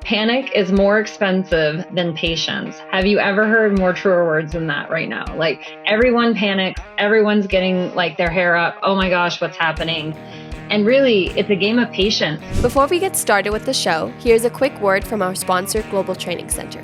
Panic is more expensive than patience. Have you ever heard more truer words than that right now? Like everyone panics, everyone's getting like their hair up. Oh my gosh, what's happening? And really, it's a game of patience. Before we get started with the show, here's a quick word from our sponsor, Global Training Center.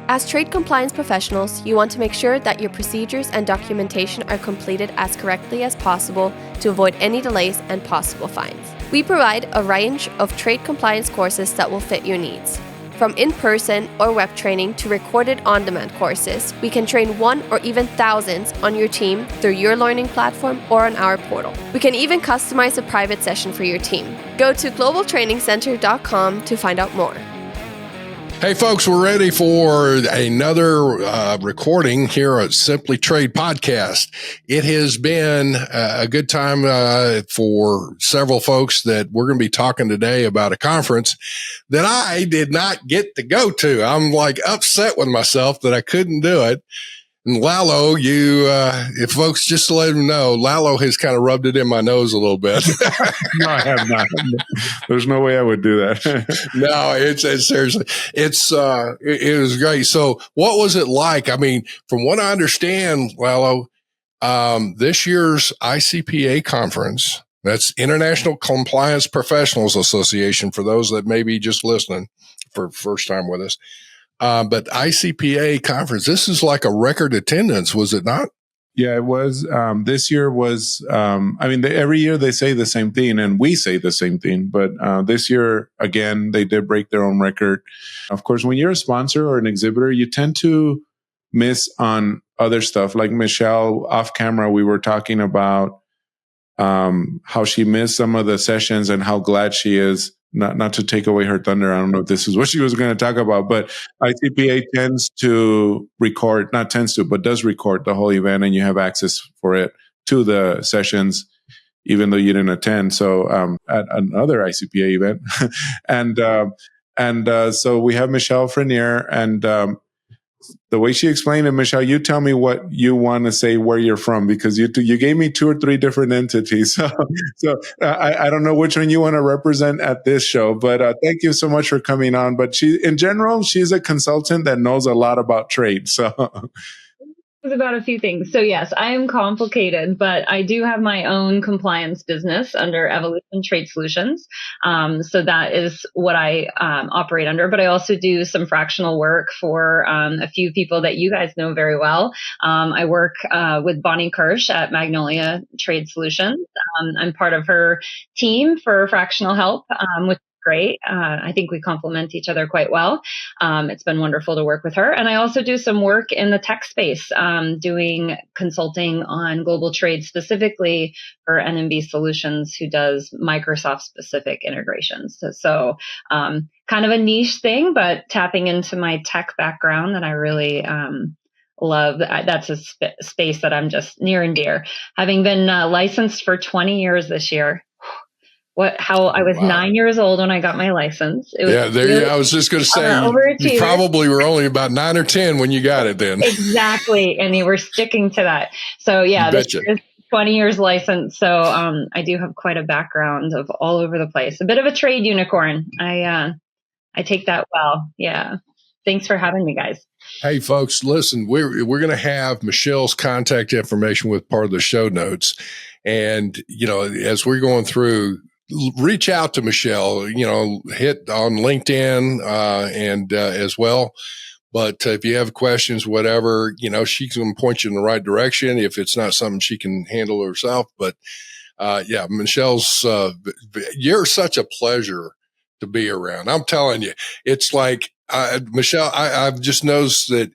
As trade compliance professionals, you want to make sure that your procedures and documentation are completed as correctly as possible to avoid any delays and possible fines. We provide a range of trade compliance courses that will fit your needs. From in-person or web training to recorded on-demand courses, we can train one or even thousands on your team through your learning platform or on our portal. We can even customize a private session for your team. Go to globaltrainingcenter.com to find out more. Hey, folks, we're ready for another recording here at Simply Trade Podcast. It has been a good time for several folks that we're going to be talking today about a conference that I did not get to go to. I'm like upset with myself that I couldn't do it. And Lalo, if folks just to let them know, Lalo has kind of rubbed it in my nose a little bit. No, I have not. There's no way I would do that. No, it's seriously, it was great. So what was it like? I mean, from what I understand, Lalo, this year's ICPA conference, that's International Compliance Professionals Association, for those that may be just listening for first time with us. But ICPA conference, this is like a record attendance, was it not? Yeah, it was. This year was, every year they say the same thing and we say the same thing. But this year, again, they did break their own record. Of course, when you're a sponsor or an exhibitor, you tend to miss on other stuff. Like Michelle, off camera, we were talking about how she missed some of the sessions and how glad she is. Not to take away her thunder. I don't know if this is what she was going to talk about, but ICPA tends to record, not tends to, but does record the whole event, and you have access for it to the sessions, even though you didn't attend. So at another ICPA event, and so we have Michelle Frennier, and the way she explained it, Michelle, you tell me what you want to say, where you're from, because you gave me 2 or 3 different entities. So I don't know which one you want to represent at this show, but thank you so much for coming on. But in general, she's a consultant that knows a lot about trade. So About a few things. So yes, I am complicated, but I do have my own compliance business under Evolution Trade Solutions. So that is what I operate under. But I also do some fractional work for a few people that you guys know very well. I work with Bonnie Kirsch at Magnolia Trade Solutions. I'm part of her team for fractional help, which great. I think we complement each other quite well. It's been wonderful to work with her. And I also do some work in the tech space, doing consulting on global trade, specifically for NMB Solutions, who does Microsoft specific integrations. So kind of a niche thing, but tapping into my tech background that I really love. That's a space that I'm just near and dear. Having been licensed for 20 years this year. I was 9 years old when I got my license. It was I was just going to say, you probably were only about 9 or 10 when you got it then. Exactly. And they were sticking to that. So yeah, this is 20 years license. So I do have quite a background of all over the place. A bit of a trade unicorn. I take that well. Yeah. Thanks for having me, guys. Hey, folks, listen, we're going to have Michelle's contact information with part of the show notes. And, as we're going through, reach out to Michelle, hit on LinkedIn and as well. But if you have questions, whatever, she can point you in the right direction if it's not something she can handle herself. But Michelle's, you're such a pleasure to be around. I'm telling you, it's like, Michelle, I've just noticed that,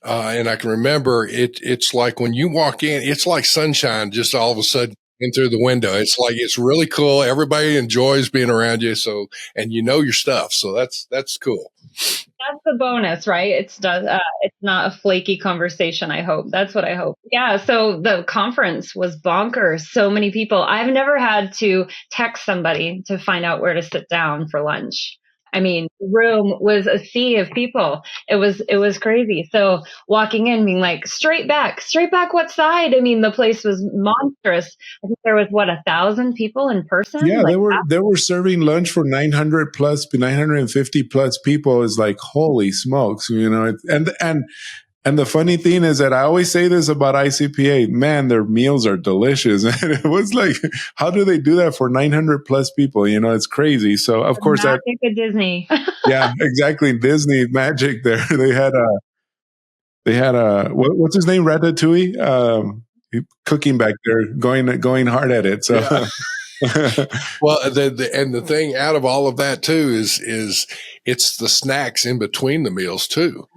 and I can remember it's like when you walk in, it's like sunshine just all of a sudden in through the window. It's like, it's really cool. Everybody enjoys being around you. So, and you know your stuff. So that's cool. That's the bonus, right? It's not a flaky conversation. I hope that's what I hope. Yeah. So the conference was bonkers. So many people. I've never had to text somebody to find out where to sit down for lunch. I mean, the room was a sea of people. It was crazy. So walking in, being like, straight back, what side? I mean, the place was monstrous. I think there was 1,000 people in person. Yeah, Like, they were serving lunch for 950 plus people. Is like, holy smokes, and the funny thing is that I always say this about ICPA, man, their meals are delicious. And it was like, how do they do that for 900 plus people? It's crazy. So of the course that, magic of Disney. yeah, exactly. Disney magic there. They had what's his name? Ratatouille, cooking back there, going hard at it. So, Yeah. Well, the thing out of all of that too is it's the snacks in between the meals too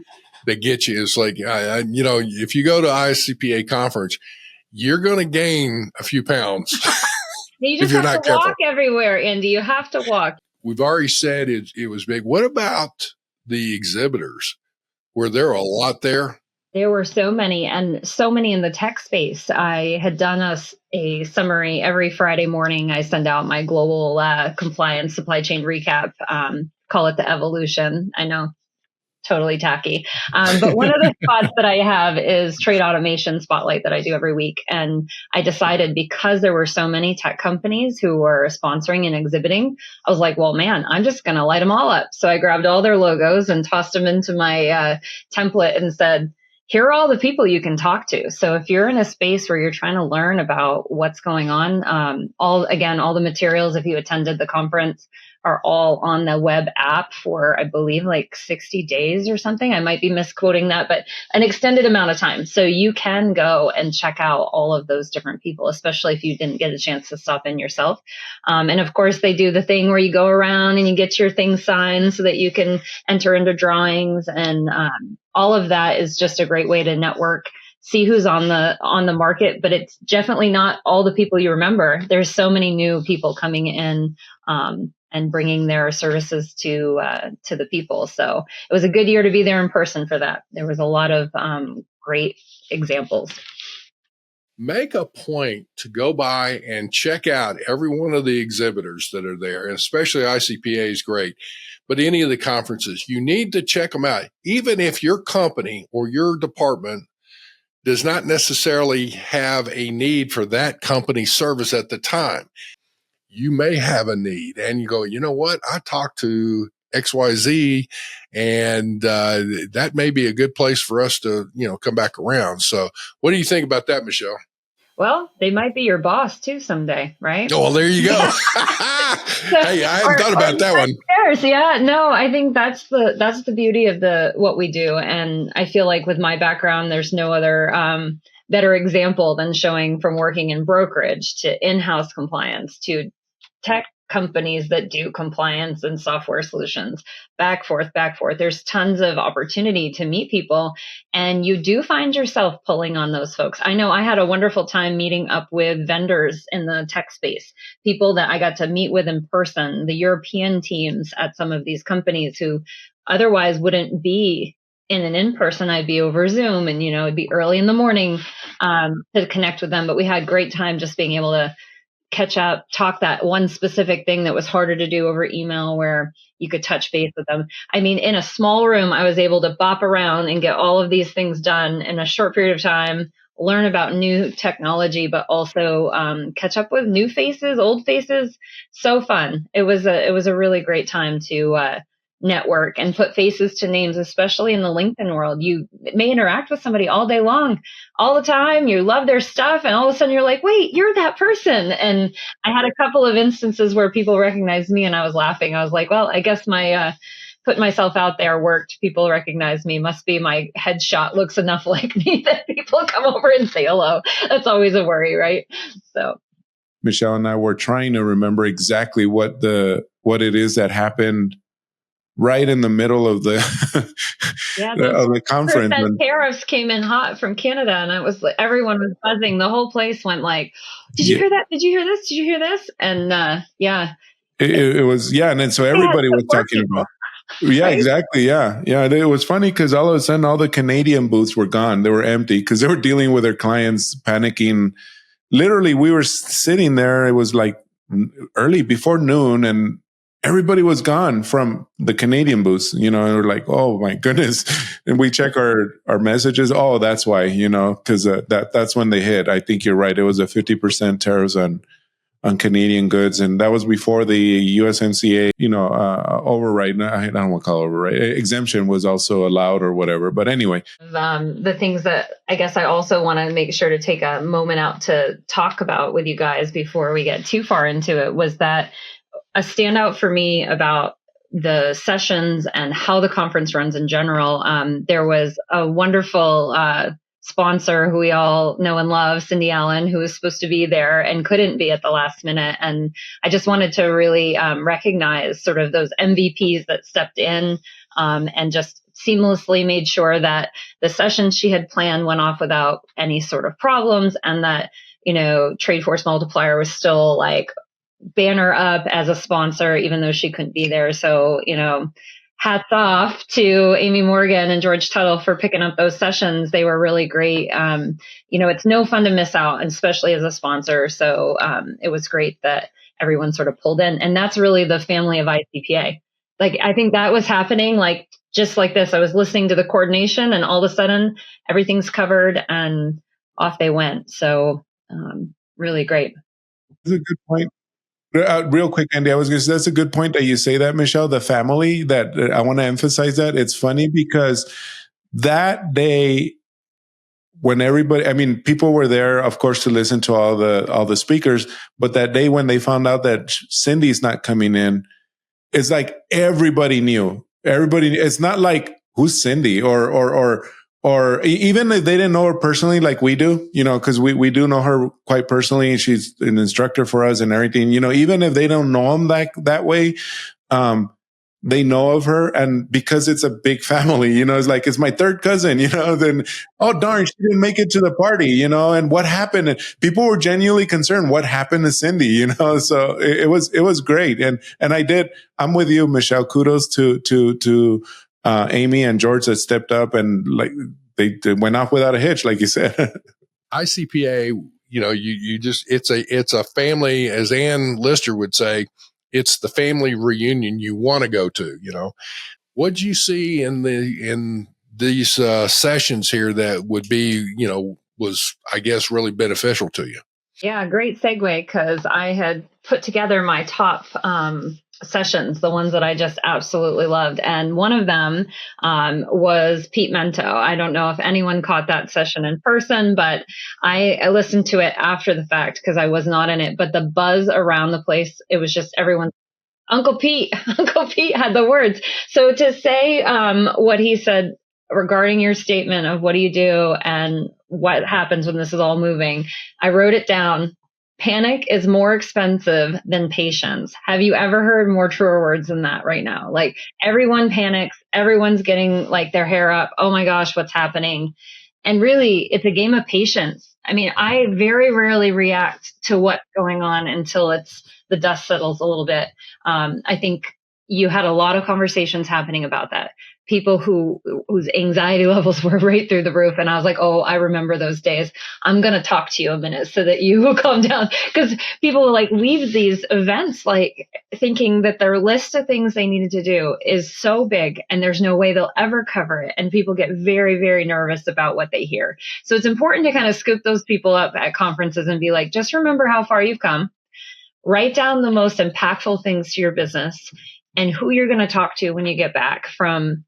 that get you. It's like, if you go to ICPA conference, you're going to gain a few pounds You if just you're have not to careful. walk everywhere, Andy. You have to walk. We've already said it was big. What about the exhibitors? Were there a lot there? There were so many, and so many in the tech space. I had done a summary every Friday morning. I send out my global compliance supply chain recap. Call it the evolution. I know, totally tacky. But one of the spots that I have is trade automation spotlight that I do every week. And I decided, because there were so many tech companies who were sponsoring and exhibiting, I was like, well, man, I'm just going to light them all up. So I grabbed all their logos and tossed them into my template and said, here are all the people you can talk to. So if you're in a space where you're trying to learn about what's going on, all the materials, if you attended the conference, are all on the web app for, I believe, like 60 days or something. I might be misquoting that, but an extended amount of time. So you can go and check out all of those different people, especially if you didn't get a chance to stop in yourself. And of course, they do the thing where you go around and you get your thing signed so that you can enter into drawings, and all of that is just a great way to network, see who's on the market, but it's definitely not all the people you remember. There's so many new people coming in, and bringing their services to the people. So it was a good year to be there in person for that. There was a lot of great examples. Make a point to go by and check out every one of the exhibitors that are there, and especially ICPA is great. But any of the conferences, you need to check them out. Even if your company or your department does not necessarily have a need for that company's service at the time, you may have a need, and you go, you know what? I talked to XYZ, and that may be a good place for us to, come back around. So what do you think about that, Michelle? Well, they might be your boss too someday, right? Oh, well, there you go. Hey, I hadn't thought about that one. Yeah, no, I think that's the beauty of what we do. And I feel like with my background, there's no other better example than showing from working in brokerage to in-house compliance to tech companies that do compliance and software solutions, back forth. There's tons of opportunity to meet people, and you do find yourself pulling on those folks. I know I had a wonderful time meeting up with vendors in the tech space, people that I got to meet with in person, the European teams at some of these companies who otherwise wouldn't be in an in-person. I'd be over Zoom, and it'd be early in the morning to connect with them. But we had great time just being able to catch up, talk that one specific thing that was harder to do over email, where you could touch base with them. I mean, in a small room, I was able to bop around and get all of these things done in a short period of time, learn about new technology, but also catch up with new faces, old faces. So fun. It was a really great time to network and put faces to names, especially in the LinkedIn world. You may interact with somebody all day long, all the time. You love their stuff, and all of a sudden you're like, wait, you're that person. And I had a couple of instances where people recognized me, and I was laughing. I was like, well, I guess my putting myself out there worked. People recognize me. Must be my headshot looks enough like me that people come over and say hello. That's always a worry, right? So Michelle and I were trying to remember exactly what it is that happened right in the middle of the of the conference. And tariffs came in hot from Canada, and it was like everyone was buzzing. The whole place went like, "Did you hear that? Did you hear this? Did you hear this?" And it was and then so everybody was talking about. Yeah, right? Exactly. Yeah. It was funny because all of a sudden all the Canadian booths were gone. They were empty because they were dealing with their clients panicking. Literally, we were sitting there. It was like early before noon, and everybody was gone from the Canadian booths, and we're like, oh my goodness. And we check our messages. Oh, that's why, because that's when they hit. I think you're right. It was a 50% tariffs on Canadian goods. And that was before the USMCA, override. I don't want to call it override. Exemption was also allowed or whatever. But anyway. The things that I guess I also want to make sure to take a moment out to talk about with you guys before we get too far into it was that a standout for me about the sessions and how the conference runs in general. There was a wonderful sponsor who we all know and love, Cindy Allen, who was supposed to be there and couldn't be at the last minute. And I just wanted to really recognize sort of those MVPs that stepped in and just seamlessly made sure that the sessions she had planned went off without any sort of problems, and that, Trade Force Multiplier was still like banner up as a sponsor, even though she couldn't be there. So, hats off to Amy Morgan and George Tuttle for picking up those sessions. They were really great. It's no fun to miss out, especially as a sponsor. So it was great that everyone sort of pulled in. And that's really the family of ICPA. Like, I think that was happening like just like this. I was listening to the coordination and all of a sudden everything's covered and off they went. So really great. That's a good point. Real quick, Andy, I was going to say that's a good point that you say that, Michelle, the family, that I want to emphasize that. It's funny because that day when people were there, of course, to listen to all the speakers, but that day when they found out that Cindy's not coming in, it's like everybody knew. It's not like, who's Cindy or even if they didn't know her personally like we do, because we do know her quite personally, and she's an instructor for us and everything, even if they don't know him that way, they know of her. And because it's a big family, it's like, it's my third cousin, then, oh, darn, she didn't make it to the party, and what happened? And people were genuinely concerned. What happened to Cindy, so it was great. And I'm with you, Michelle. Kudos to Amy and George that stepped up and like they went off without a hitch, like you said. ICPA, you just it's a family, as Ann Lister would say, it's the family reunion you want to go to. What'd you see in these sessions here that would be was, I guess, really beneficial to you? Yeah, great segue, because I had put together my top sessions, the ones that I just absolutely loved. And one of them was Pete Mento. I don't know if anyone caught that session in person, but I listened to it after the fact because I was not in it. But the buzz around the place, it was just everyone. Uncle Pete had the words. So to say what he said regarding your statement of what do you do and what happens when this is all moving, I wrote it down. Panic is more expensive than patience. Have you ever heard more truer words than that right now? Like, everyone panics. Everyone's getting like their hair up. Oh my gosh, what's happening? And really, it's a game of patience. I mean, I very rarely react to what's going on until the dust settles a little bit. I think you had a lot of conversations happening about that. People whose anxiety levels were right through the roof. And I was like, oh, I remember those days. I'm going to talk to you a minute so that you will calm down. Because people like leave these events like thinking that their list of things they needed to do is so big and there's no way they'll ever cover it. And people get very, very nervous about what they hear. So it's important to kind of scoop those people up at conferences and be like, just remember how far you've come. Write down the most impactful things to your business and who you're going to talk to when you get back from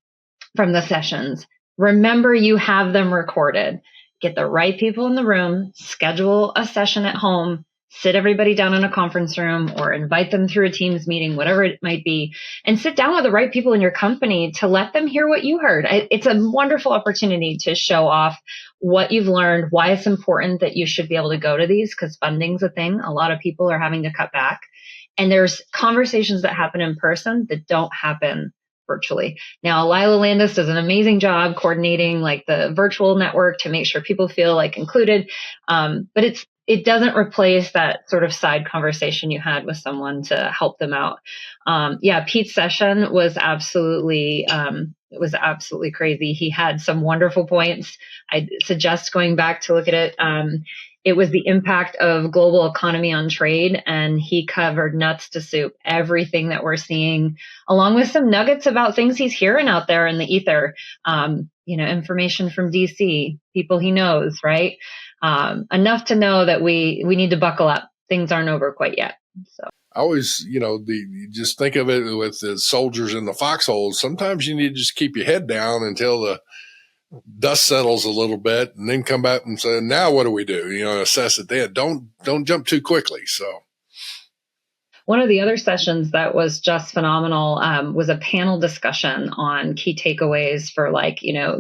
the sessions. Remember, you have them recorded. Get the right people in the room, schedule a session at home, sit everybody down in a conference room or invite them through a Teams meeting, whatever it might be, and sit down with the right people in your company to let them hear what you heard. It's a wonderful opportunity to show off what you've learned, why it's important that you should be able to go to these, because funding's a thing. A lot of people are having to cut back. And there's conversations that happen in person that don't happen virtually. Now, Lila Landis does an amazing job coordinating like the virtual network to make sure people feel like included. But it doesn't replace that sort of side conversation you had with someone to help them out. Pete's session was absolutely crazy. He had some wonderful points. I suggest going back to look at it. it was the impact of global economy on trade, and he covered nuts to soup everything that we're seeing, along with some nuggets about things he's hearing out there in the ether. Information from DC, people he knows, right? Enough to know that we need to buckle up. Things aren't over quite yet. So I always, you just think of it with the soldiers in the foxholes. Sometimes you need to just keep your head down until the dust settles a little bit, and then come back and say, now what do we do? Assess it then. Don't jump too quickly. So one of the other sessions that was just phenomenal was a panel discussion on key takeaways for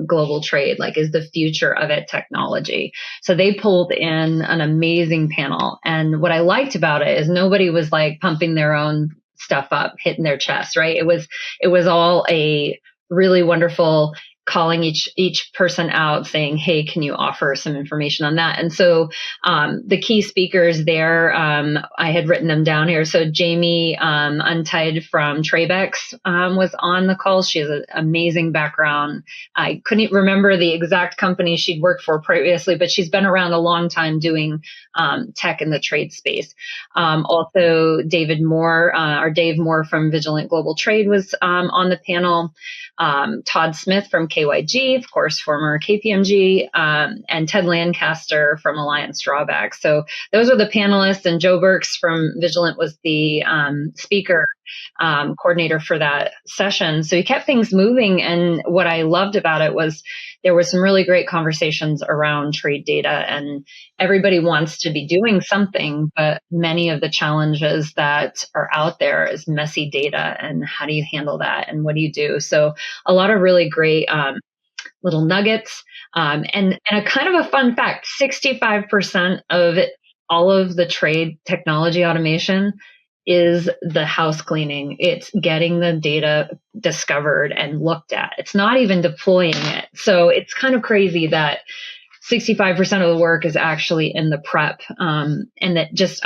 global trade. Is the future of it technology? So they pulled in an amazing panel. And what I liked about it is nobody was pumping their own stuff up, hitting their chest, right? It was all a really wonderful calling each person out, saying, hey, can you offer some information on that? And so the key speakers there, I had written them down here. So Jamie Untied from Trabex was on the call. She has an amazing background. I couldn't remember the exact company she'd worked for previously, but she's been around a long time doing tech in the trade space. Also, Dave Moore from Vigilant Global Trade was on the panel. Todd Smith from KYG, of course, former KPMG, and Ted Lancaster from Alliance Drawback. So those were the panelists, and Joe Burks from Vigilant was the speaker coordinator for that session. So he kept things moving. And what I loved about it was there were some really great conversations around trade data, and everybody wants to be doing something, but many of the challenges that are out there is messy data, and how do you handle that, and what do you do? So a lot of really great little nuggets, and a kind of a fun fact: 65% of all of the trade technology automation is the house cleaning. It's getting the data discovered and looked at. It's not even deploying it. So it's kind of crazy that 65% of the work is actually in the prep, and that just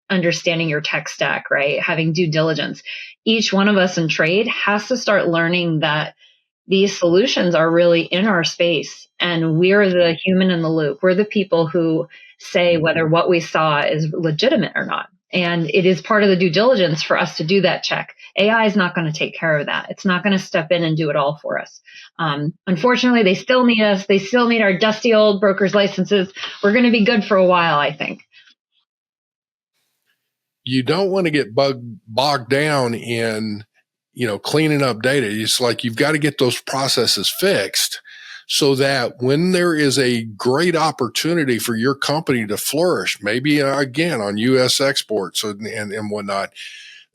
understanding your tech stack, right? Having due diligence. Each one of us in trade has to start learning that these solutions are really in our space, and we're the human in the loop. We're the people who say whether what we saw is legitimate or not. And it is part of the due diligence for us to do that check. AI is not going to take care of that. It's not going to step in and do it all for us. Unfortunately, they still need us. They still need our dusty old broker's licenses. We're going to be good for a while, I think. You don't want to get bogged down in, cleaning up data. It's you've got to get those processes fixed, so that when there is a great opportunity for your company to flourish, maybe again on U.S. exports and whatnot,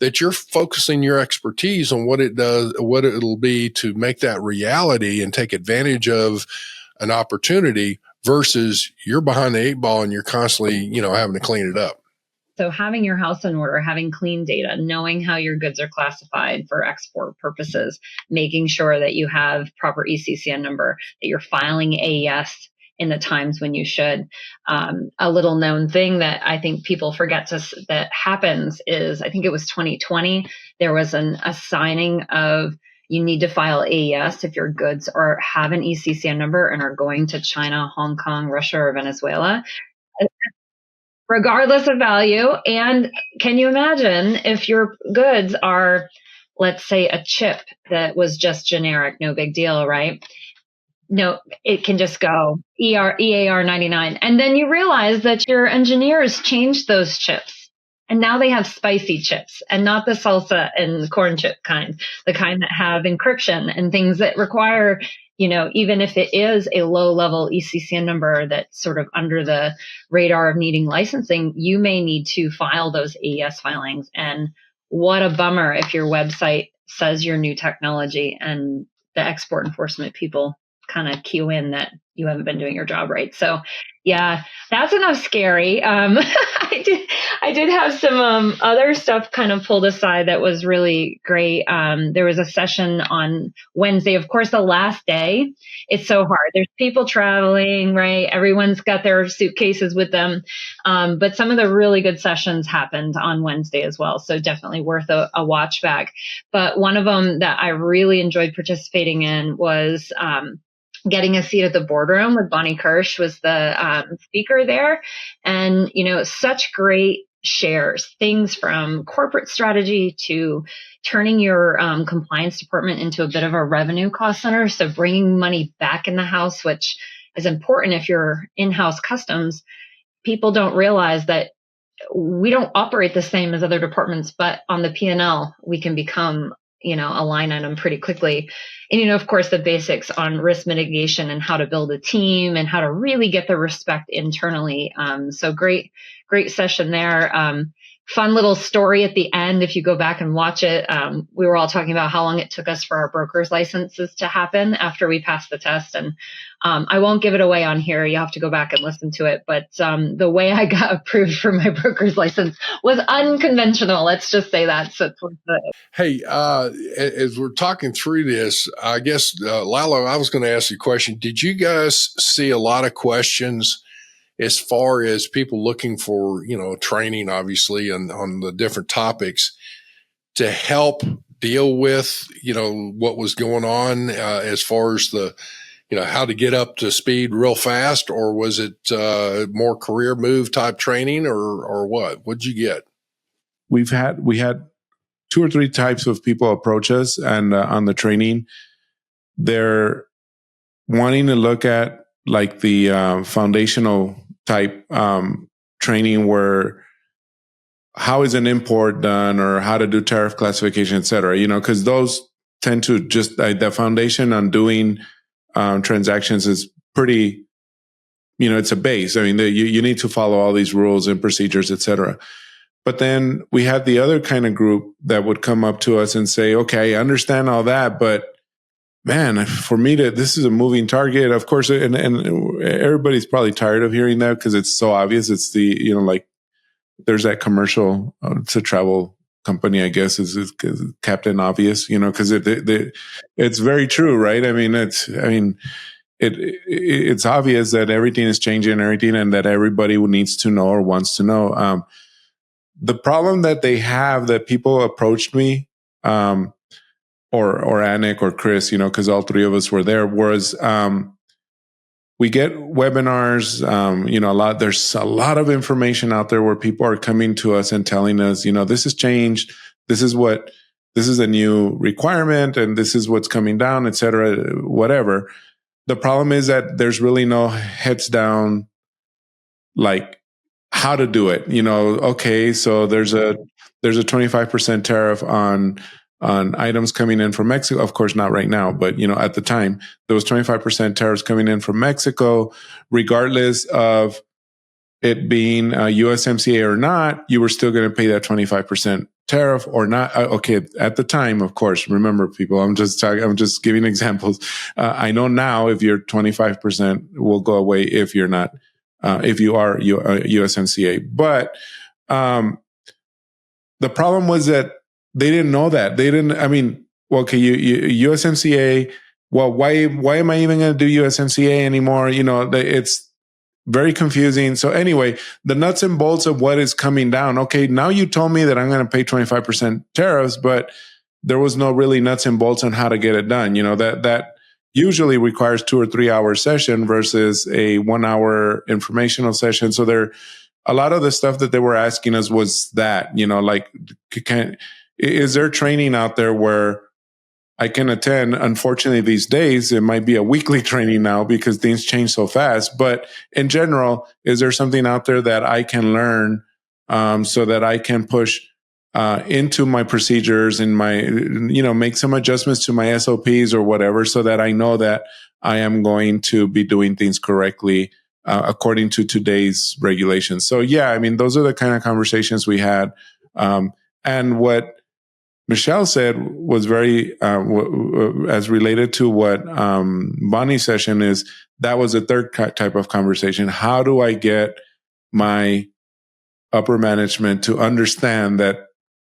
that you're focusing your expertise on what it does, what it'll be to make that reality and take advantage of an opportunity, versus you're behind the eight ball and you're constantly, having to clean it up. So having your house in order, having clean data, knowing how your goods are classified for export purposes, making sure that you have proper ECCN number, that you're filing AES in the times when you should. A little known thing that I think people forget that happens is, I think it was 2020, there was a signing of you need to file AES if your goods have an ECCN number and are going to China, Hong Kong, Russia, or Venezuela, regardless of value. And can you imagine if your goods are, let's say, a chip that was just generic, no big deal, right? No, it can just go EAR 99. And then you realize that your engineers changed those chips, and now they have spicy chips, and not the salsa and corn chip kind, the kind that have encryption and things that require, even if it is a low level ECCN number that's sort of under the radar of needing licensing, you may need to file those AES filings. And what a bummer if your website says your new technology and the export enforcement people kind of cue in that you haven't been doing your job right. So yeah, that's enough scary. I did have some other stuff kind of pulled aside that was really great. There was a session on Wednesday, of course, the last day. It's so hard. There's people traveling, right? Everyone's got their suitcases with them. But some of the really good sessions happened on Wednesday as well. So definitely worth a watch back. But one of them that I really enjoyed participating in was getting a seat at the boardroom with Bonnie Kirsch was the speaker there. And, such great shares, things from corporate strategy to turning your compliance department into a bit of a revenue cost center. So bringing money back in the house, which is important if you're in-house customs. People don't realize that we don't operate the same as other departments, but on the P&L, we can become, a line item pretty quickly. And, of course, the basics on risk mitigation and how to build a team and how to really get the respect internally. So great session there. Fun little story at the end. If you go back and watch it, we were all talking about how long it took us for our broker's licenses to happen after we passed the test. And I won't give it away on here. You have to go back and listen to it. But the way I got approved for my broker's license was unconventional. Let's just say that. So hey, as we're talking through this, I guess, Lalo, I was going to ask you a question. Did you guys see a lot of questions as far as people looking for, training, obviously, and on the different topics to help deal with, what was going on as far as the, how to get up to speed real fast? Or was it more career move type training or what? What'd you get? We had 2 or 3 types of people approach us, and on the training, they're wanting to look at like the foundational type training, where how is an import done, or how to do tariff classification, et cetera, because those tend to just the foundation on doing transactions is pretty, it's a base. I mean, you need to follow all these rules and procedures, et cetera. But then we had the other kind of group that would come up to us and say, okay, I understand all that, but man, for me this is a moving target, of course. And everybody's probably tired of hearing that because it's so obvious. It's the, like there's that commercial, it's a travel company, I guess, is Captain Obvious, because it's very true, right? I mean, it's obvious that everything is changing and everything, and that everybody needs to know or wants to know. The problem that they have, that people approached me, or Anik or Chris, because all 3 of us were there, was we get webinars, there's a lot of information out there where people are coming to us and telling us, this has changed, this is a new requirement, and this is what's coming down, et cetera, whatever. The problem is that there's really no heads down, like, how to do it. Okay, so there's a 25% tariff on items coming in from Mexico. Of course, not right now, but at the time, there was 25% tariffs coming in from Mexico, regardless of it being USMCA or not. You were still going to pay that 25% tariff or not. Okay, at the time, of course. Remember, people, I'm just giving examples. I know now if your 25% will go away if you're not. If you are USMCA. But the problem was that they didn't know that. They didn't, okay, USMCA, well, why am I even going to do USMCA anymore? It's very confusing. So anyway, the nuts and bolts of what is coming down. Okay, now you told me that I'm going to pay 25% tariffs, but there was no really nuts and bolts on how to get it done. That usually requires 2 or 3 hour session versus a 1 hour informational session. So a lot of the stuff that they were asking us was that, is there training out there where I can attend? Unfortunately, these days, it might be a weekly training now because things change so fast. But in general, is there something out there that I can learn so that I can push into my procedures and make some adjustments to my SOPs or whatever, so that I know that I am going to be doing things correctly according to today's regulations. So yeah, those are the kind of conversations we had. And what Michelle said was very, as related to what Bonnie's session is, that was a third type of conversation. How do I get my upper management to understand that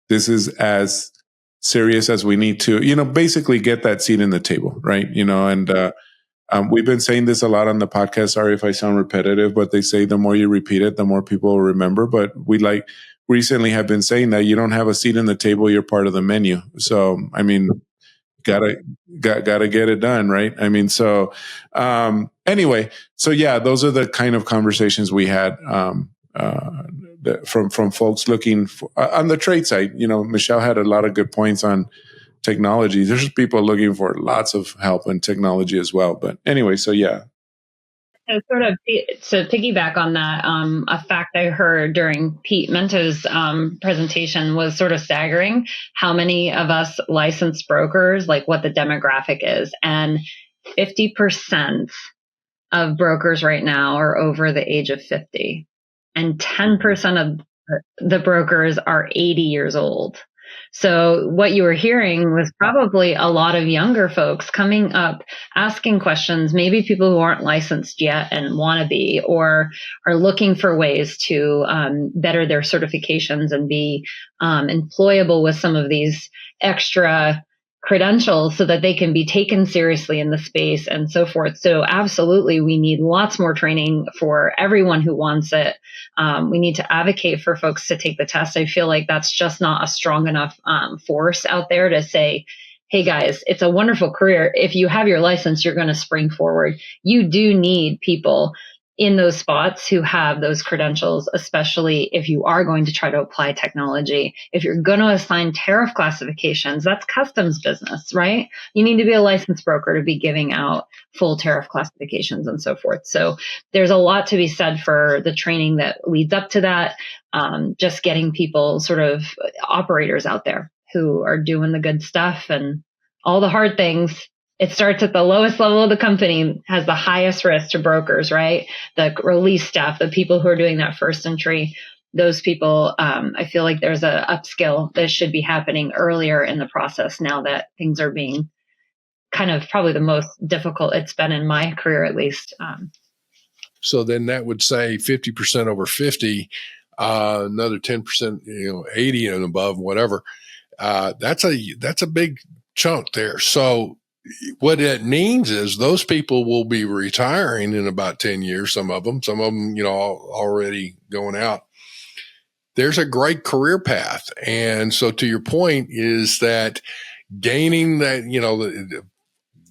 this is as serious as we need to, basically get that seat in the table, right? And we've been saying this a lot on the podcast. Sorry if I sound repetitive, but they say the more you repeat it, the more people will remember. But we recently have been saying that you don't have a seat in the table, you're part of the menu. So, gotta gotta get it done, right? I mean, so anyway, so yeah, those are the kind of conversations we had from folks looking for, on the trade side. Michelle had a lot of good points on technology. There's people looking for lots of help in technology as well. But anyway, so yeah. So sort of to piggyback on that, a fact I heard during Pete Mento's presentation was sort of staggering how many of us licensed brokers, like what the demographic is. And 50% of brokers right now are over the age of 50. And 10% of the brokers are 80 years old. So what you were hearing was probably a lot of younger folks coming up, asking questions, maybe people who aren't licensed yet and want to be, or are looking for ways to better their certifications and be employable with some of these extra credentials so that they can be taken seriously in the space and so forth. So absolutely, we need lots more training for everyone who wants it. We need to advocate for folks to take the test. I feel like that's just not a strong enough force out there to say, hey guys, it's a wonderful career. If you have your license, you're going to spring forward. You do need people in those spots who have those credentials, especially if you are going to try to apply technology. If you're going to assign tariff classifications, that's customs business, right? You need to be a licensed broker to be giving out full tariff classifications and so forth. So there's a lot to be said for the training that leads up to that. Just getting people, sort of operators out there who are doing the good stuff and all the hard things. It starts at the lowest level of the company, has the highest risk to brokers, right? The release staff, the people who are doing that first entry, those people, I feel like there's a upskill that should be happening earlier in the process now that things are being kind of probably the most difficult it's been in my career, at least. So then that would say 50% over 50, another 10%, 80 and above, whatever. That's a big chunk there. So what it means is those people will be retiring in about 10 years. Some of them, already going out. There's a great career path. And so to your point is that gaining that,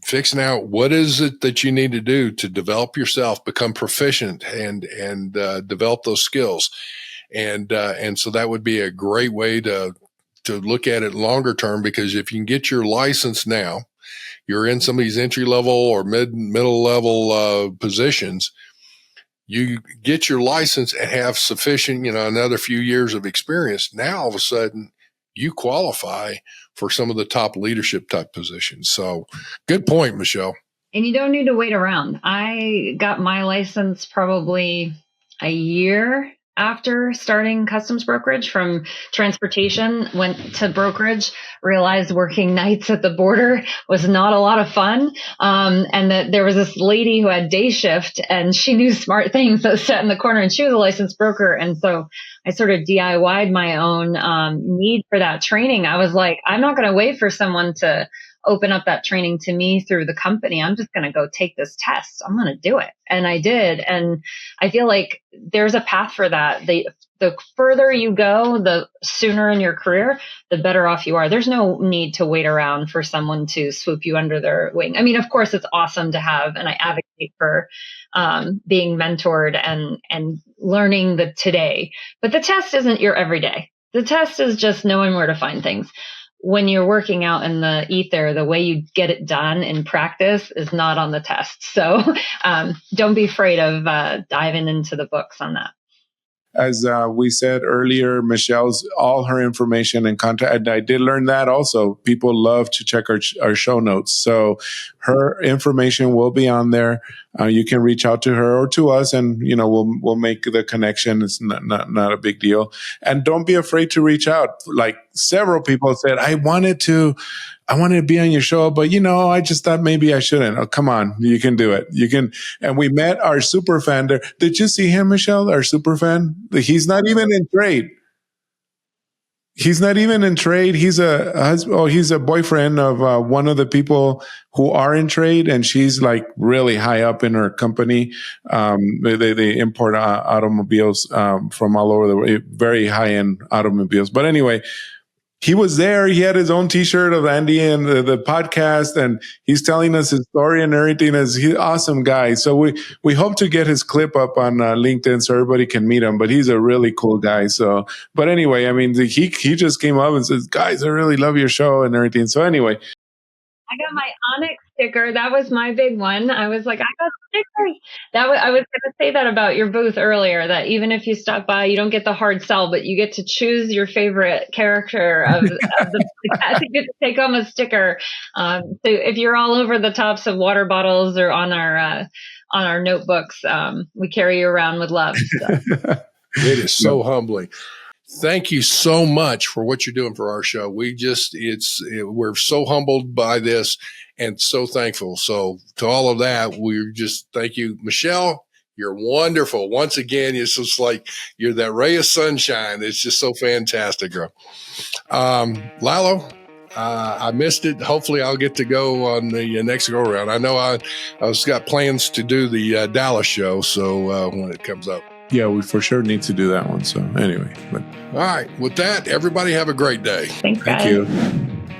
fixing out what is it that you need to do to develop yourself, become proficient and develop those skills. And so that would be a great way to look at it longer term, because if you can get your license now, you're in some of these entry level or middle level positions. You get your license and have sufficient, another few years of experience. Now, all of a sudden, you qualify for some of the top leadership type positions. So good point, Michelle. And you don't need to wait around. I got my license probably a year after starting customs brokerage. From transportation, went to brokerage, realized working nights at the border was not a lot of fun. And that there was this lady who had day shift and she knew smart things that sat in the corner, and she was a licensed broker. And so I sort of DIY'd my own need for that training. I was like, I'm not going to wait for someone to open up that training to me through the company. I'm just going to go take this test. I'm going to do it. And I did. And I feel like there's a path for that. The further you go, the sooner in your career, the better off you are. There's no need to wait around for someone to swoop you under their wing. I mean, of course, it's awesome to have, and I advocate for being mentored and learning the today. But the test isn't your everyday. The test is just knowing where to find things. When you're working out in the ether, the way you get it done in practice is not on the test. So don't be afraid of diving into the books on that. As we said earlier, Michelle's all her information and contact. And I did learn that also. People love to check our show notes. So her information will be on there. You can reach out to her or to us, and we'll make the connection. It's not a big deal. And don't be afraid to reach out. Like several people said, I wanted to be on your show, but I just thought maybe I shouldn't. Oh, come on. You can do it. You can. And we met our super fan there. Did you see him, Michelle? Our super fan? He's not even in trade. He's not even in trade. He's a boyfriend of one of the people who are in trade, and she's like really high up in her company. They import automobiles from all over the world, very high end automobiles. But anyway, he was there. He had his own T-shirt of Andy and the podcast, and he's telling us his story and everything. He's an awesome guy. So we hope to get his clip up on LinkedIn so everybody can meet him. But he's a really cool guy. So, but anyway, I mean, he just came up and says, "Guys, I really love your show and everything." So anyway, I got my Onyx sticker. That was my big one. I was like, I got stickers. I was going to say that about your booth earlier, that even if you stop by, you don't get the hard sell, but you get to choose your favorite character of the podcast. You get to take home a sticker. So if you're all over the tops of water bottles or on our notebooks, we carry you around with love. So. It is so humbling. Thank you so much for what you're doing for our show. We're so humbled by this and so thankful. So to all of that, we just thank you, Michelle. You're wonderful. Once again, it's just like you're that ray of sunshine. It's just so fantastic, girl. Lalo, I missed it. Hopefully I'll get to go on the next go around. I know I was got plans to do the Dallas show. So when it comes up. Yeah, we for sure need to do that one. So anyway, but all right. With that, everybody have a great day. Thanks, guys. thank you.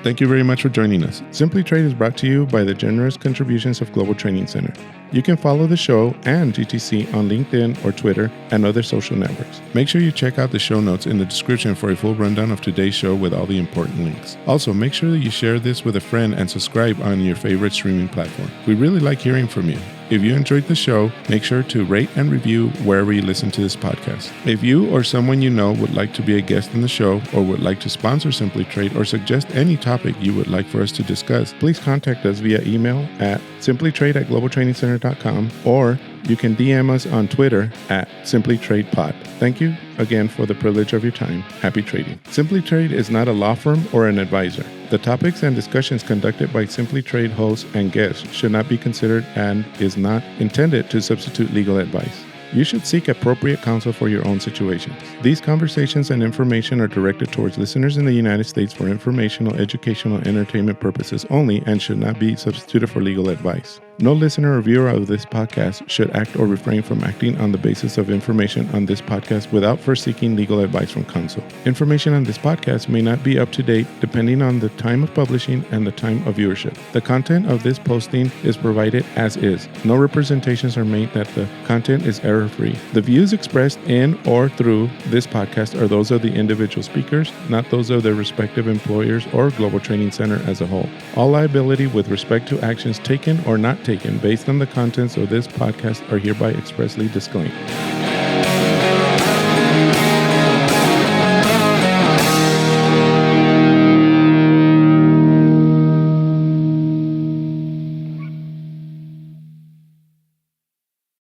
Thank you very much for joining us. Simply Trade is brought to you by the generous contributions of Global Training Center. You can follow the show and GTC on LinkedIn or Twitter and other social networks. Make sure you check out the show notes in the description for a full rundown of today's show with all the important links. Also, make sure that you share this with a friend and subscribe on your favorite streaming platform. We really like hearing from you. If you enjoyed the show, make sure to rate and review wherever you listen to this podcast. If you or someone you know would like to be a guest in the show or would like to sponsor Simply Trade or suggest any topic you would like for us to discuss, please contact us via email at simplytrade@globaltrainingcenter.com, or you can DM us on Twitter at simplytradepod. Thank you again for the privilege of your time. Happy trading. Simply Trade is not a law firm or an advisor. The topics and discussions conducted by Simply Trade hosts and guests should not be considered and is not intended to substitute legal advice. You should seek appropriate counsel for your own situations. These conversations and information are directed towards listeners in the United States for informational, educational, and entertainment purposes only and should not be substituted for legal advice. No listener or viewer of this podcast should act or refrain from acting on the basis of information on this podcast without first seeking legal advice from counsel. Information on this podcast may not be up to date depending on the time of publishing and the time of viewership. The content of this posting is provided as is. No representations are made that the content is error-free. The views expressed in or through this podcast are those of the individual speakers, not those of their respective employers or Global Training Center as a whole. All liability with respect to actions taken or not taken based on the contents of this podcast are hereby expressly disclaimed.